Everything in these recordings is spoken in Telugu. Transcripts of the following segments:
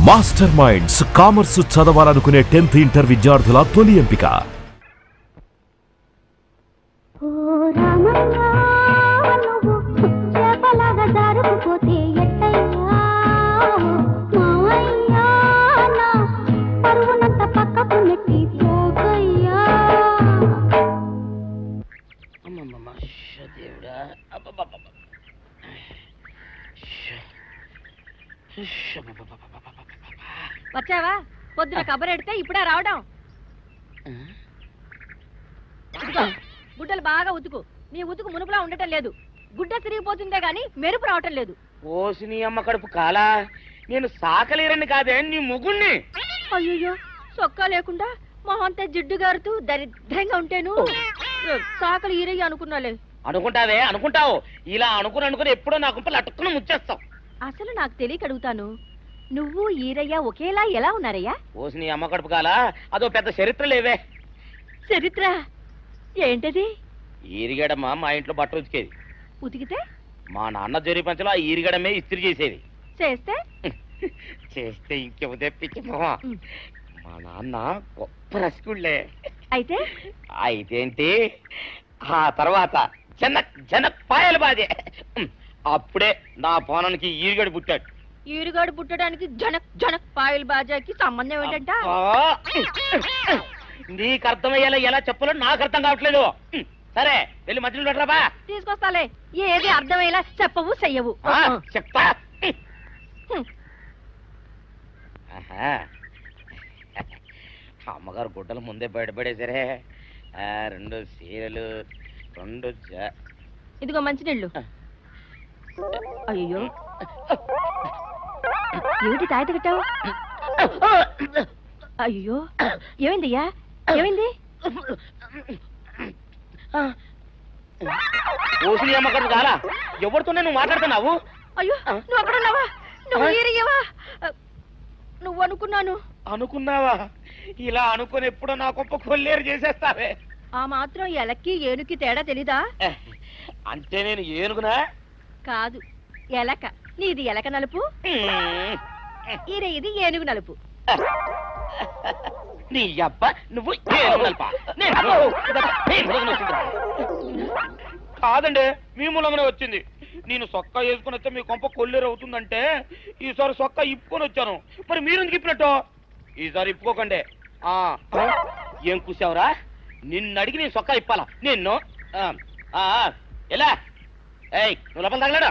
మాస్టర్ మైండ్స్ కామర్స్ చదవాలనుకునే 10th ఇంటర్ విద్యార్థుల తొలి ఎంపిక. వచ్చావా? పొద్దున కబరెడితే ఇప్పుడే రావడం. గుడ్డలు బాగా ఉతుకు. నీ ఉతుకు మునుపులా ఉండటం లేదు. గుడ్డ తిరిగిపోతుందే గాని మెరుపు రావటం లేదు. ఓసి నీ అమ్మ కడుపు కాలా, నేను సాకలేరని కాదే నీ ముగుణ్ణి. అయ్యో, సొక్కా లేకుండా మొహంతా జిడ్డు గారుతూ దరిద్రంగా ఉంటేను సాకలు ఈరయ్య అనుకున్నాలే. అనుకుంటావే అనుకుంటావు, ఇలా అనుకుని ఎప్పుడో నా గుంపలు అటుక్కుని ముచ్చేస్తావు. అసలు నాకు తెలియక అడుగుతాను, నువ్వు ఈరయ్య ఒకేలా ఎలా ఉన్నారయ్యా? ఓసి నీ అమ్మ కడుపు కాలా, అదో పెద్ద చరిత్ర లేవే. చరిత్ర ఏంటది? ఈరిగడమ్మ మా ఇంట్లో బట్టలు ఉతికేది. ఉతికితే మా నాన్న జరి పంచలో ఆ ఈరిగడమే ఇస్త్రీ చేసేది. చేస్తే చేస్తే ఇంకెవ తెప్పించి మా నాన్న గొప్ప రసికుళ్ళే. అయితే అయితేంటి, ఆ తర్వాత జనక్ పాయలు బాదే. అప్పుడే నా పోనానికి ఈరిగడు పుట్టాడు. ఈరుగాడు పుట్టడానికి జనక్ పాయల్ బాజాకి సంబంధం ఏంటంట? నీకు అర్థమయ్యేలా ఎలా చెప్పాలో నాకు అర్థం కావట్లేదు. సరే వెళ్ళి మధ్యలో పెట్టరాబా. తీసుకొస్తాలే, ఏది అర్థమయ్యేలా చెప్పవు చెయ్యవు. చెప్తా. అమ్మగారు గుడ్డలు ముందే బయటపడేసరే. 2 చీరలు, 2 ఇదిగో మంచినీళ్ళు. అయ్యో, ఏమిటి తాయిత కట్టావు? అయ్యో, ఏమైందయ్యా? ఏమైంది? ఓసిని అమ్మగారు కాలా, ఎవరితోనే నువ్వు మాట్లాడుతున్నావు? అయ్యో, నువ్వు అక్కడున్నావా? నువ్వు ఏరియవా? నువ్వు అనుకున్నావా? ఇలా అనుకుని ఎప్పుడో నా గొప్ప కొల్లేరు చేసేస్తావే. ఆ మాత్రం ఎలక్కి ఏనుకి తేడా తెలీదా? అంటే నేను ఏనుగునా? కాదు, ఎలక. నీది ఎలక నలుపు, ఇది ఏనుగు నలుపు. నీ అబ్బ నువ్వు కాదండి, మీ మూలంగానే వచ్చింది. నేను సొక్కా వేసుకుని వచ్చా మీ కొంప కొల్లేరు అవుతుందంటే ఈసారి సొక్కా ఇప్పుకొని వచ్చాను. మరి మీరెందుకు ఇప్పినట్టు? ఈసారి ఇప్పుకోకండి. ఏం కూసావురా? నిన్ను అడిగి నేను సొక్కా ఇప్పాలా? నిన్ను ఎలా? ఏయ్, నువ్వు లోపల తగలడా?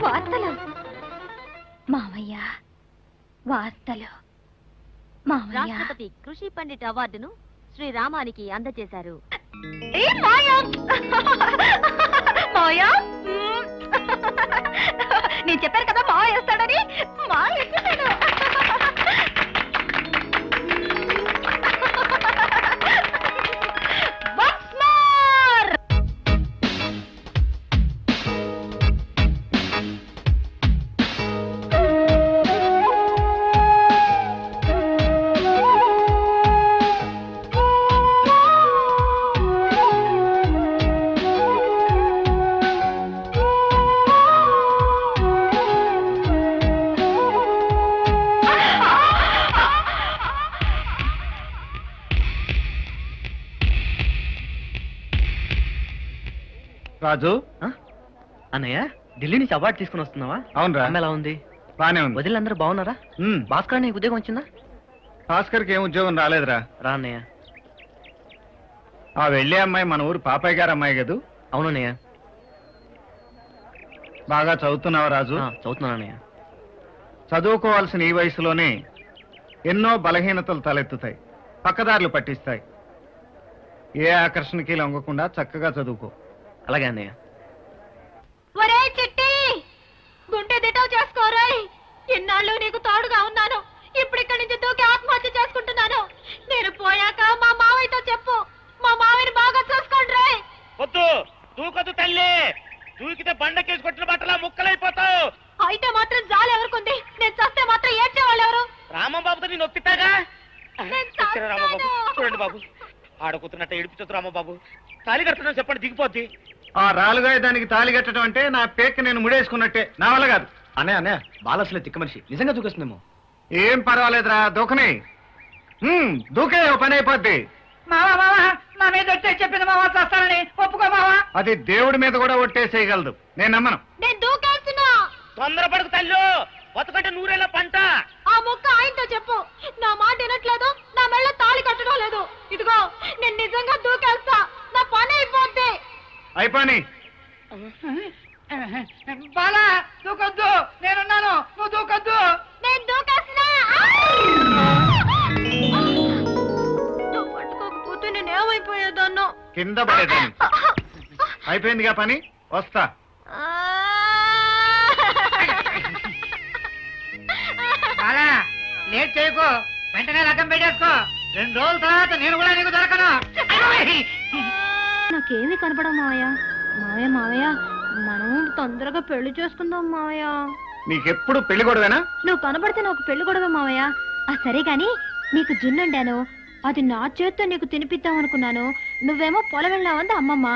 వార్తలు మావయ్య, వార్తలు. రాష్ట్రపతి కృషి పండిట్ అవార్డును శ్రీరామానికి అందజేశారు. నేను చెప్పాను కదా మావ వేస్తాడని. రాజు, అన్నయ్య ఢిల్లీ నుంచి అవార్డు తీసుకుని వస్తున్నావా? అవునరా. అమ్మ ఎలా ఉంది? బానే ఉంది. వదిలిందరూ బాగున్నారా? భాస్కర్ నీకు ఉద్యోగం వచ్చిందా? భాస్కర్కి ఏం ఉద్యోగం రాలేదురా. రా అన్నయ్య. ఆ వెళ్ళే అమ్మాయి మన ఊరు పాపయ్య గారు అమ్మాయి కదూ? అవునన్నయ్య. బాగా చదువుతున్నావా రాజు? చదువుతున్నాను అన్నయ్య. చదువుకోవాల్సిన ఈ వయసులోనే ఎన్నో బలహీనతలు తలెత్తుతాయి, పక్కదారులు పట్టిస్తాయి. ఏ ఆకర్షణకి లొంగకుండా చక్కగా చదువుకో. అలాగే అన్నయ్య. ఒరే చిట్టి, గుండె దిటవు చేసుకోరాయ్. ఇన్నాళ్ళు నీకు తోడుగా ఉన్నాను, ఇప్పుడు ఇక్కడి నుంచి దూకి ఆత్మహత్య చేసుకుంటున్నాను. నేను పోయాక మా మావయ్యతో చెప్పు, మా మావయ్యని బాగా చూసుకోండి రాయ్. వద్దు, దూకదు తల్లి. దూకితే బండకేసుకొచ్చిన బట్టలా ముక్కలైపోతావు. అయితే మాత్రం జాలి ఎవరుకుంది? నేను చస్తే మాత్రం ఏడ్చేవాళ్ళు ఎవరు? రామంబాబుతో నేను ఒప్పిస్తాగా. రామబాబు చూడండి బాబు, ఆడకూతున్నట్టు ఏడిపించొద్దు రామబాబు. తాళి కడుతున్నా చెప్పండి, దిగిపోద్ది. ఆ రాలుగాయ దానికి తాళి కట్టడం అంటే నా పేక్కి నేను ముడేసుకున్నట్టే, నా వల్ల కాదు. అన్నయ్య బాలసలే తిక్క మనిషి నిజంగా దూకేస్తుందేమో. ఏం పర్వాలేదురా, దూకని దూకే ఓ పని అయిపోద్ది. నా మీద వచ్చే చెప్పింది మావా, చేస్తానని ఒప్పుకో మావా. అది దేవుడి మీద కూడా ఒట్టేసేయగలదు, నేను నమ్మను. నేను దూకేస్తున్నా. తొందరపడకు తల్లు, బతుకంటే నూరేళ్ళ పంట. ఆ ముక్క ఆయనతో చెప్పు. నా మాట వినట్లేదు, నా మెళ్ళ తాళి కట్టడం లేదు. ఇదిగో నేను నిజంగా దూకేస్తా, నా పని అయిపోద్ది. అయిపోయి బాలా దూకొద్దు, నేనున్నాను, నువ్వు దూకొద్దు. నేను దూకేస్తున్నా. నువ్వు పట్టుకోకపోతే నేను ఏమైపోయేదాన్నో. కింద పడేదాన్ని. అయిపోయిందిగా పని, వస్తా. బాలా లేట్ చేయకు, వెంటనే లగ్గం పెట్టేసుకో. 2 రోజుల తర్వాత నేను కూడా నీకు దొరకను. నాకేమి కనపడవు మావయ్య. మావయ్య మావయ్య, మనం తొందరగా పెళ్లి చేసుకుందాం మావయ్య. నీకెప్పుడు పెళ్లి గొడవేనా? నువ్వు కనబడితే నాకు పెళ్లి గొడవ మావయ్య. సరే గాని నీకు జున్నుండాను, అది నా చేత్తో నీకు తినిపిద్దాం అనుకున్నాను. నువ్వేమో పొలం వెళ్ళావంది అమ్మమ్మ,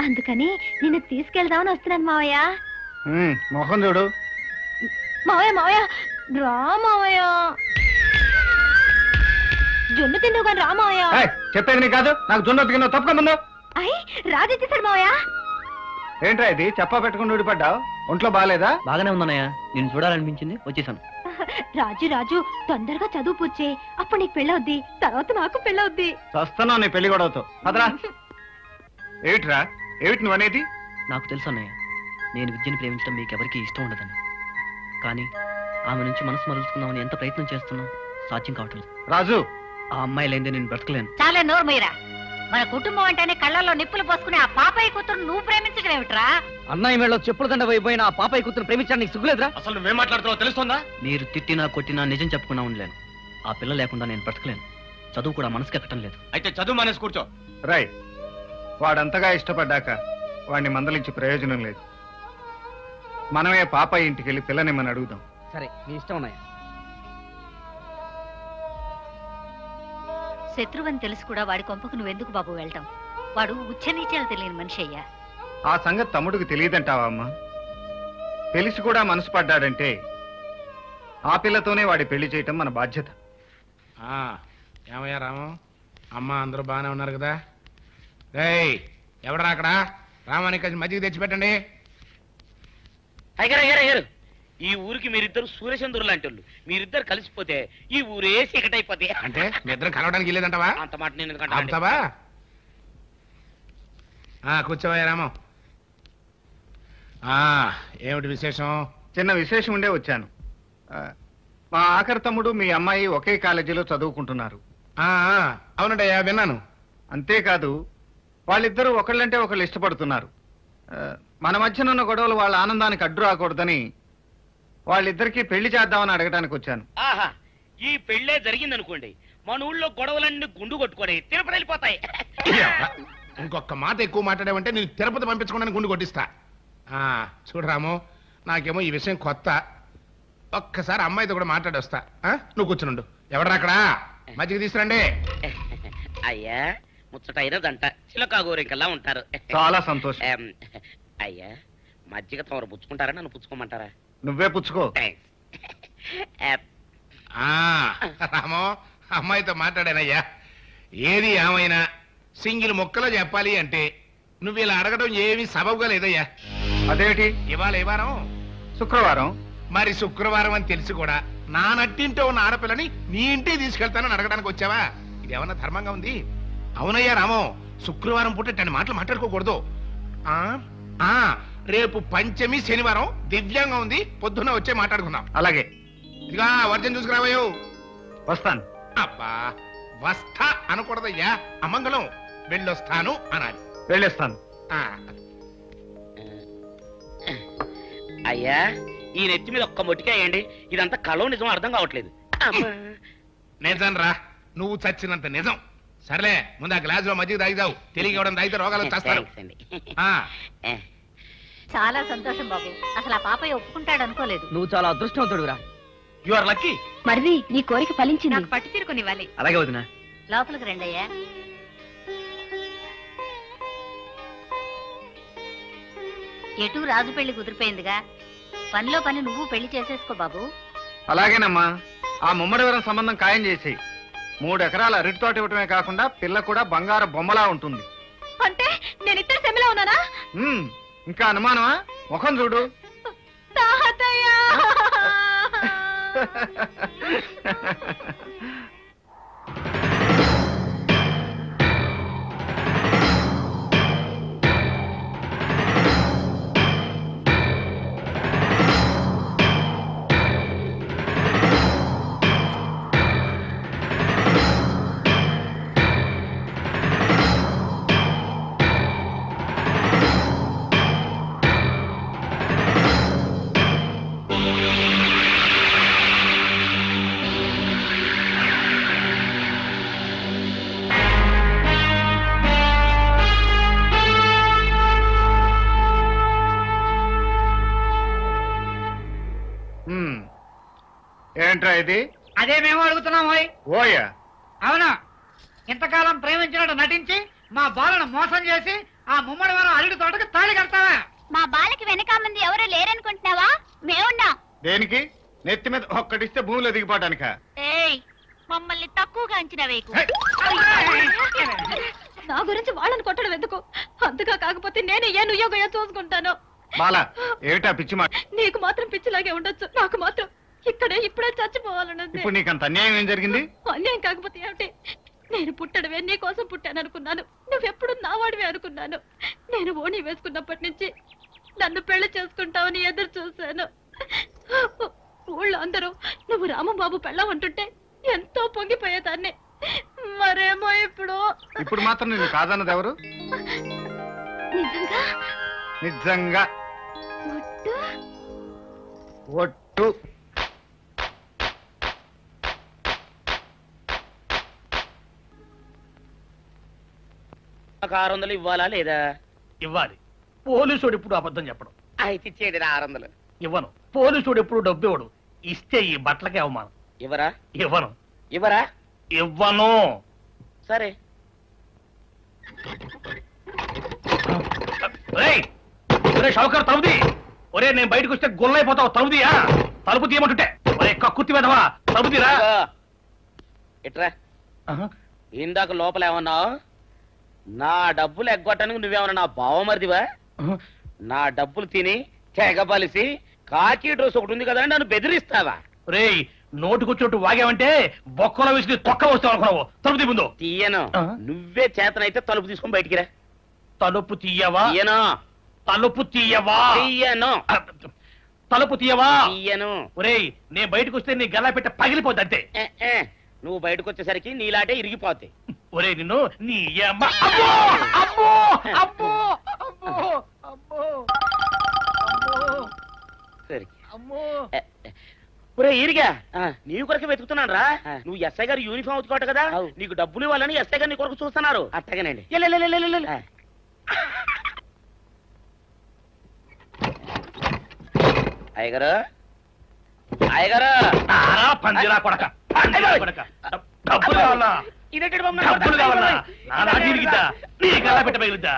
అందుకని నిన్ను తీసుకెళ్దామని వస్తున్నాను మావయ్య. మొహం చూడు. మావయ్య మావయ్య, రా మావయ్య. జున్ను తిందువు కానీ రా మావయ్య. ఏయ్, చెప్పేది నీ కాదు, నాకు జొన్న తిన్నావు, తప్పక ముందు. అయ్యి రాజెత్తేసాడు మావయ్య. ఏంట్రా ఇది, చెప్పా పెట్టుకుని ఊడిపడ్డావు? ఒంట్లో బాగాలేదా? బాగానే ఉందన్నయ్య, నేను చూడాలనిపించింది వచ్చేసాను. రాజు రాజు, తొందరగా చదువు పూడ్చే, అప్పుడు నీకు పెళ్ళవుద్ది, తర్వాత నాకు పెళ్ళవుద్ది. వస్తున్నావు నీ పెళ్లి గొడవతో. అదరా. ఏమిట్రా, ఏమిటి నువ్వు అనేది? నాకు తెలుసు అన్నయ్య, నేను విద్యను ప్రేమించడం మీకు ఎవరికీ ఇష్టం ఉండదని. కానీ ఆమె నుంచి మనసు మరల్చుకుందామని ఎంత ప్రయత్నం చేస్తున్నా సాధ్యం కావట్లేదు. రాజు, ఆ అమ్మాయి లేదే నేను బ్రతకలేను. చాలే నోరు మీరా. మన కుటుంబం అంటేనే కళ్ళల్లో నిప్పులు పోసుకుని ఆ పాపయ్య కూతురు నువ్వు ప్రేమించడం ఏమిట్రా? అన్నయ్య మేళలో చెప్పుల దండ అయిపోయిన ఆ పాపయ్య కూతురు ప్రేమించడానికి సిగ్గులేదురా? అసలు నువ్వేం మాట్లాడుతున్నావు తెలుస్తుందా? మీరు తిట్టినా కొట్టినా నిజం చెప్పుకున్నా ఉండలేను. ఆ పిల్ల లేకుండా నేను బ్రతకలేను. చదువు కూడా మనసుకి ఎక్కడం లేదు. అయితే చదువు మానేసి కూర్చో. రై, వాడంతగా ఇష్టపడ్డాక వాడిని మందలించి ప్రయోజనం లేదు. మనమే పాప ఇంటికి వెళ్ళి పిల్లనిమ్మని అడుగుదాం. సరే, నీ ఇష్టం అన్నయ్య. శత్రువని తెలుసు కూడా వాడి కొంపకు నువ్వెందుకు బాబు వెళ్ళటం? వాడు ఉచ్చనీచాలు తెలియని మనిషి అయ్యా. ఆ సంగతి తమ్ముడికి తెలియదంటావా అమ్మా? తెలిసి కూడా మనసు పడ్డాడంటే ఆ పిల్లతోనే వాడి పెళ్లి చేయటం మన బాధ్యత. ఏమయ్యా రాము, అమ్మ అందరూ బాగానే ఉన్నారు కదా? రేయ్, ఎవడరా అక్కడ? రామానికి కొంచెం మజ్జిగ తెచ్చిపెట్టండి. అయ్యారు, ఈ ఊరికి మీరిద్దరు సూర్యచంద్రులు లాంటి వాళ్ళు. మీరిద్దరు కలిసిపోతే ఈ ఊరే చీకటైపోతే. అంటే మీ ఇద్దరు కలవడానికి వెళ్ళేదంటావా? అంత మాట నేను ఎందుకంటే ఆపుతావా? కూర్చోవయ్యా రాము. ఏమిటి విశేషం? చిన్న విశేషం ఉండే వచ్చాను. మా ఆఖరి తమ్ముడు మీ అమ్మాయి ఒకే కాలేజీలో చదువుకుంటున్నారు. అవునండయ్యా, విన్నాను. అంతేకాదు, వాళ్ళిద్దరూ ఒకళ్ళంటే ఒకళ్ళు ఇష్టపడుతున్నారు. మన మధ్యన ఉన్న గొడవలు వాళ్ళ ఆనందానికి అడ్డు రాకూడదని వాళ్ళిద్దరికీ పెళ్లి చేద్దామని అడగడానికి వచ్చాను. ఆహా, ఈ పెళ్ళే జరిగిందనుకోండి, మన ఊళ్ళో గొడవలన్నీ గుండు కొట్టుకొని తిరుపతి వెళ్ళిపోతాయి. ఇంకొక మాట ఎక్కువ మాట్లాడావంటే నేను తిరుపతి పంపించుకోవడానికి గుండు కొట్టిస్తా. చూడు రాము, నాకేమో ఈ విషయం కొత్త. ఒక్కసారి అమ్మాయితో కూడా మాట్లాడి వస్తా. నువ్వు కూర్చునుండు. ఎవడరా అక్కడ? మజ్జిగ తీసుకురండి. అయ్యా, ముచ్చటైనదంట, చిలకా గోరింకల్లా ఉంటారు. చాలా సంతోషం. అయ్యా, మజ్జిగ తమరు పుచ్చుకుంటారా, నన్ను పుచ్చుకోమంటారా? నువ్వే పుచ్చుకో. రామో, అమ్మాయితో మాట్లాడానయ్యా. ఏది ఏమైనా సింగిల్ ముక్కలో చెప్పాలి అంటే నువ్వు ఇలా అడగడం ఏమీ సబబుగా లేదయ్యా. అదేమిటి? ఇవాళ ఏ వారం? శుక్రవారం. మరి శుక్రవారం అని తెలిసి కూడా నా నట్టింటో ఉన్న ఆడపిల్లని నీ ఇంటికి తీసుకెళ్తానని అడగడానికి వచ్చావా? ఇదేమన్నా ధర్మంగా ఉంది? అవునయ్యా రామో, శుక్రవారం పూట ఇట్లాంటి మాటలు మాట్లాడుకోకూడదు. రేపు పంచమి శనివారం దివ్యంగా ఉంది, పొద్దున్న వచ్చే మాట్లాడుకుందాం. అలాగే. ఇదిగా వర్జం చూసుకురావయ్యో. వస్తాను. అబ్బా, వస్తా అనకూడదయ్యా, అమంగళం. వెళ్ళొస్తాను అనాలి. వెళ్ళేస్తాను. అయ్యా, ఈ నెత్తి మీద ఒక్క మొట్టికాయండి, ఇదంతా కలో నిజం అర్థం కావట్లేదు. నిజం రా, నువ్వు చచ్చినంత నిజం. సర్లే, ముందు ఆ గ్లాసులో మజ్జిగ తాగిదావు. తెలియక ఇవ్వడం తాగితే రోగాలు చేస్తారు. చాలా సంతోషం బాబు. అసలు ఆ పాపయ్య ఒప్పుకుంటాడు అనుకోలేదు. నువ్వు చాలా అదృష్టవంతుడురా. You are lucky. మరిది, నీ కోరిక ఫలించింది. నాకు పట్టు తీరుకుని ఇవ్వాలి. అలాగే వదినా. లోపలికి రండి అయ్యా. ఎటు రాజు పెళ్లి కుదిరిపోయిందిగా, పనిలో పని నువ్వు పెళ్లి చేసేసుకో బాబు. అలాగేనమ్మా, ఆ ముమ్మడివరం సంబంధం ఖాయం చేసి 3 ఎకరాల అరటి తోట ఇవ్వటమే కాకుండా పిల్ల కూడా బంగారు బొమ్మలా ఉంటుంది. అంటే నేను ఇద్దరు సెమిలో ఉన్నానా? ఇంకా అనుమానమా? ముఖం చూడు. తాతయ్య! ఏంట్రా ఇది? అదే మేము అడుగుతున్నాం ఓయ్. ఓయా? అవును, ఇంతకాలం ప్రేమించినట్టు నటించి మా బాలను మోసం చేసి ఆ ముమ్మడి వారం అరటి తోటకు తాళి కడతావా? మా బాలకి వెనక మంది ఎవరు లేరనుకుంటున్నావా? మేమున్నాం. దేనికి? నెత్తి మీద ఒక్కటిస్తే భూమిలో దిగిపోవటానిక? ఏయ్, మమ్మల్ని తక్కువగా అంచనా వేయకు. నా గురించి వాళ్ళని కొట్టడం ఎందుకు? అంతగా కాకపోతే నేను ఏ నుయ్యోగయో చూసుకుంటాను. బాలా, ఏమిటా పిచ్చి మాట? నీకు మాత్రం పిచ్చిలాగే ఉండొచ్చు, నాకు మాత్రం ఇప్పుడే చచ్చిపోవాలన్నది. ఇప్పుడు నీకంత అన్యాయం ఏం జరిగింది? అన్యాయం కాకపోతే ఏమిటి? నేను పుట్టడమే నీ కోసం పుట్టాను అనుకున్నాను. నువ్వెప్పుడు నా వాడివే అనుకున్నాను. నేను ఓణి వేసుకున్నప్పటి నుంచి నన్ను పెళ్లి చేసుకుంటావని ఎదురు చూశాను. ఊళ్ళో అందరూ నువ్వు రామబాబు పెళ్ళమంటుంటే ఎంతో పొంగిపోయేదాన్ని. మరేమో ఇప్పుడు మాత్రం నేను కాదన్నది ఎవరు? నిజంగా నిజంగా ఒట్టు? ఒట్టు. నాకు 600 ఇవ్వాలా లేదా? ఇవ్వాలి. పోలీసుడు ఇప్పుడు అబద్ధం చెప్పడం. అయితే ఇచ్చేయండి 600. ఇవ్వను. పోలీసుడు ఎప్పుడు డబ్బు ఇవ్వడు. ఇస్తే ఈ బట్టలకే అవమానం. ఇవ్వరా? ఇవ్వను. ఇవ్వరా? ఇవ్వను. సరే. షౌకర్ తలుపుది. ఒరే, నేను బయటకు వస్తే గొల్లైపోతావు. తలుపుదియా? తలుపు తీయమంటుంటే ఒరే కక్కుర్తి వెదవా, తలుపు తీరా. ఇట్రా. ఇందాక లోపల ఏమన్నావు? నా డబ్బులు ఎగ్గొట్టడానికి నువ్వేమన్నా నా బావమరిదివా? నా డబ్బులు తిని తెగబలిసి కాకి డ్రెస్ ఒకటి ఉంది కదా అని నన్ను బెదిరిస్తావా? రేయ్, నోటుకొచ్చినట్టు వాగావంటే బొక్కలో వేసి తొక్క వస్తావు అనుకున్నావు. తలుపు తీ ముందు. తీయను. నువ్వే చేతనైతే తలుపు తీసుకొని బయటికి రా. తలుపు తీయవా? తీయను. తలుపు తీయవా? తీయను. తలుపు తీయవా? తీయను. ఒరేయ్, నేను బయటకు వస్తే నీ గల్లా పెట్ట పగిలిపోద్ది అంతే. నువ్వు బయటకు వచ్చేసరికి నీలాటే ఇరిగిపోతాయి. ఒరే, నిన్ను నీ అమ్మ. అబ్బో అబ్బో అబ్బో అబ్బో అబ్బో సరే. అమ్మో. ఒరే ఇరిగా, నీ కొరకు వెతుకుతున్నాను రా. నువ్వు ఎస్ఐ గారు యూనిఫామ్ అవుతుకోట కదా, నీకు డబ్బులు ఇవ్వాలని ఎస్ఐ గారు నీ కొరకు చూస్తున్నారు. అట్టగానండి. అయ్యగారు, అయ్యగారు, పందిరా కొడక, పందిరా కొడక. డబ్బులు కావాలా? ఇదేంటి బాబు? డబ్బులు కావాలా? నా నాటి ఇరిగిద్దా? నీ గల్లా పెట్ట పగిలిద్దా?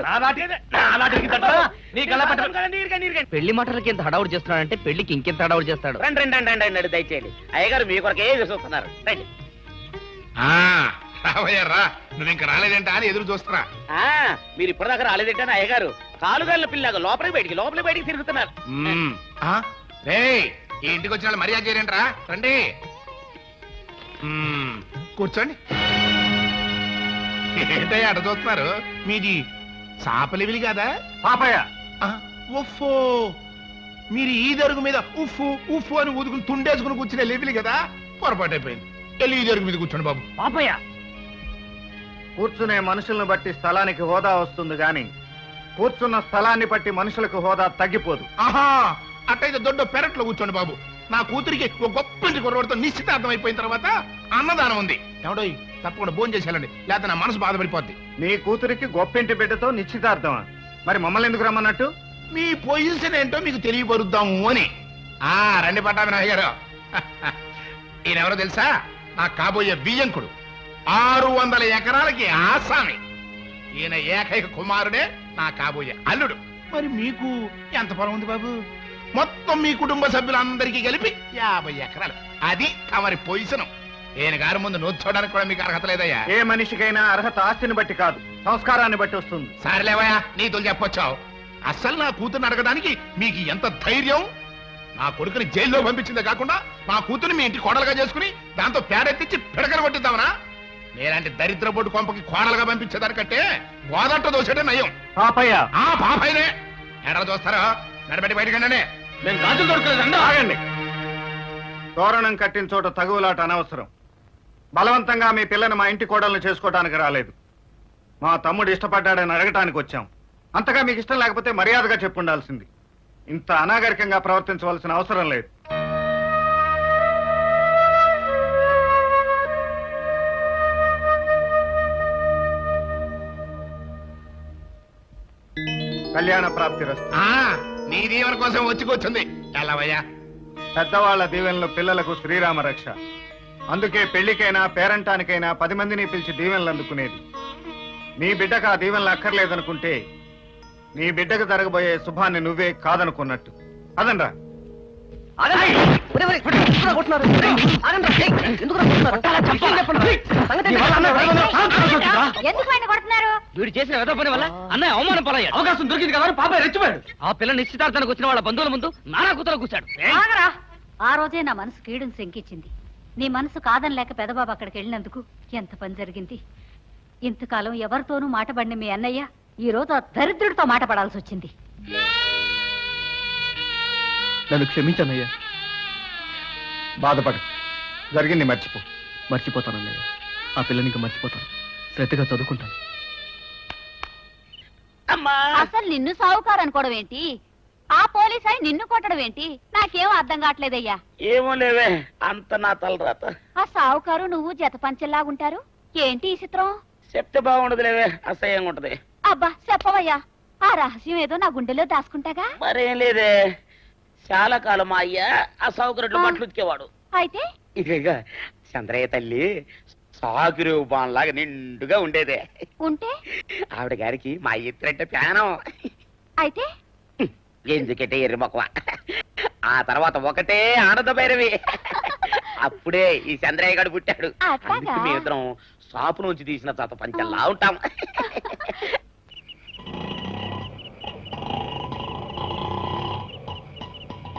నా నాటి ఇరిగిద్దా? నీ గల్లా పెట్ట. పెళ్లి మాటలకి ఎంత హడావుడు చేస్తున్నాడంటే పెళ్లికి ఇంకెంత హడావుడు చేస్తాడు. రండి రండి రండి రండి, దయచేయండి. అయ్యగారు మీ కొరకే చూస్తున్నారు. రండి. రావయ్యారా, నువ్వు ఇంకా రాలేదంట అని ఎదురు చూస్తున్నా. మీరు ఇప్పటిదాకా రాలేదంటే అయ్యగారు కాలుగాళ్ళ పిల్లగా లోపలికి బయటికి తిరుగుతున్నారు. రేయ్, ఈ ఇంటికి వచ్చిన వాళ్ళు మర్యాద చేయరంట్రా. రండి, కూర్చోండి. ఏంటయ్యా అట చూస్తున్నారు? మీది చాపలివిలి కదా? పాపయ్య. ఉఫ్ఫో, మీరు ఈ దరుగు మీద ఉఫ్ఫు ఉఫ్ఫు అని ఊదుకుని తుండేసుకుని కూర్చునే లెవిలి కదా? పొరపాటు అయిపోయింది. వెళ్ళి ఈ దరుగు మీద కూర్చోండి బాబు. పాపయ్య. కూర్చునే మనుషులను బట్టి స్థలానికి హోదా వస్తుంది గాని కూర్చున్న స్థలాన్ని బట్టి మనుషులకు హోదా తగ్గిపోదు. ఆహా, అట్టయితే దొడ్డ పెరట్లో కూర్చోండి బాబు. నా కూతురికి ఒక గొప్పంటి కుర్రవాడితో నిశ్చితార్థం అయిపోయిన తర్వాత అన్నదానం ఉంది. ఎవడో తప్పకుండా భోజనం చేసేయాలండి, లేకపోతే నా మనసు బాధపడిపోద్ది. నీ కూతురికి గొప్పింటి బిడ్డతో నిశ్చితార్థమా? మరి మమ్మల్ని ఎందుకు రమ్మన్నట్టు? మీ పొజిషన్ ఏంటో మీకు తెలియపరుద్దాము అని. రండి పట్టాభినాయ్ గారు. ఈయనెవరో తెలుసా? నా కాబోయే బియ్యంకుడు. 600 ఎకరాలకి ఆసామి. ఈయన ఏకైక కుమారుడే నా కాబోయే అల్లుడు. మరి మీకు ఎంత పొలం ఉంది బాబు? మొత్తం మీ కుటుంబ సభ్యులందరికీ కలిపి 50 ఎకరాలు. అది తమరి పొజిషన్. నేను గారి ముందు నోచుకోవడానికి కూడా మీకు అర్హత లేదయ్యా. ఏ మనిషికైనా అర్హత ఆస్తిని బట్టి కాదు, సంస్కారాన్ని బట్టి వస్తుంది. సరేలేవయ్యా, నీతులు చెప్పొచ్చావు. అసలు నా కూతుర్ని అడగడానికి మీకు ఎంత ధైర్యం? నా కొడుకుని జైల్లో పంపించిందే కాకుండా నా కూతుర్ని మీ ఇంటి కోడలుగా చేసుకుని దాంతో పేడెత్తించి పిడకలు కొట్టిద్దామనా? నేలాంటి దరిద్రపోటు కొంపకి కోడలుగా పంపించేదానికంటే గోదంట దోసేటే నయం. పాపయ్య, ఆ పాపైనే ఎడలు చూస్తారా? నడబెట్టి బయటకండి. నేను గాజులు దొరకలేదండి. ఆగండి. తోరణం కట్టిన చోట తగువులాట అనవసరం. బలవంతంగా మీ పిల్లని మా ఇంటి కోడలను చేసుకోవడానికి రాలేదు. మా తమ్ముడు ఇష్టపడ్డాడని అడగటానికి వచ్చాం. అంతగా మీకు ఇష్టం లేకపోతే మర్యాదగా చెప్పుండాల్సింది. ఇంత అనాగరికంగా ప్రవర్తించవలసిన అవసరం లేదు. కళ్యాణ ప్రాప్తి రస్తు. నీ దీవెన కోసం వచ్చి కూర్చుంది. ఎలావయ్యా? పెద్దవాళ్ల దీవెనలు పిల్లలకు శ్రీరామ రక్ష. అందుకే పెళ్లికైనా పేరంటానికైనా 10 మందిని పిలిచి దీవెనలు అందుకునేది. నీ బిడ్డకు ఆ దీవెనలు అక్కర్లేదనుకుంటే నీ బిడ్డకు జరగబోయే శుభాన్ని నువ్వే కాదనుకున్నట్టు. అదనరా. ఎందుకు ఆయన కొడుతున్నారు? వీడు చేసిన వెద పని వల్ల అన్నయ్య అవమానం పాలయ్యాడు. అవకాశం దొరికింది కదా పాప రెచ్చిపోయాడు. ఆ పిల్ల నిశ్చితార్థానికి వచ్చిన వాళ్ళ బంధువుల ముందు నానా కూతురు కూర్చాడు. ఆగరా. ఆ రోజే నా మనసు కీడును శంకించింది. నీ మనసు కాదని లేక పెదబాబు అక్కడికి వెళ్ళినందుకు ఎంత పని జరిగింది. ఇంతకాలం ఎవరితోనూ మాటపడిన మీ అన్నయ్య ఈ రోజు ఆ దరిద్రుడితో మాట పడాల్సి వచ్చింది. నన్ను క్షమించన్నయ్య. బాధపడు, జరిగింది మర్చిపో. మర్చిపోతానన్నయ్య. ఆ పిల్లని ఇంకా మర్చిపోతాను. శ్రద్ధగా చదువుకుంటాను. అసలు నిన్ను సావుకారు అనుకోవడం ఏంటి? ఆ పోలీస్ అయి నిన్ను కొట్టడం ఏంటి? నాకేం అర్థం కావట్లేదయ్యా. ఏమో లేవే, అంత నా తలరాత. ఆ సావుకారు నువ్వు జత పంచెల్లాగుంటారు ఏంటి ఈ చిత్రం? చెప్తే బాగుండదు లేవే, అసహ్యంగా ఉంటది. అబ్బా చెప్పవయ్యా. ఆ రహస్యం ఏదో నా గుండెలో దాచుకుంటాగా. మరేం లేదే, చాలా కాలం మా అయ్య ఆ సౌకర్యంలో బట్టలు ఉతికేవాడు. అయితే ఇక చంద్రయ్య తల్లి సాగురు బాన్లాగా నిండుగా ఉండేదే. ఉంటే ఆవిడ గారికి మా ఇద్దరంటే ప్యానం. అయితే ఎందుకంటే ఎర్రి మొక్కవ. ఆ తర్వాత ఒకటే ఆనంద భైరవి. అప్పుడే ఈ చంద్రయ్య గారు పుట్టాడు. అట్లాగా? అందుకే మేమిద్దరం షాపు నుంచి తీసిన తాత పంచల్లా ఉంటాం.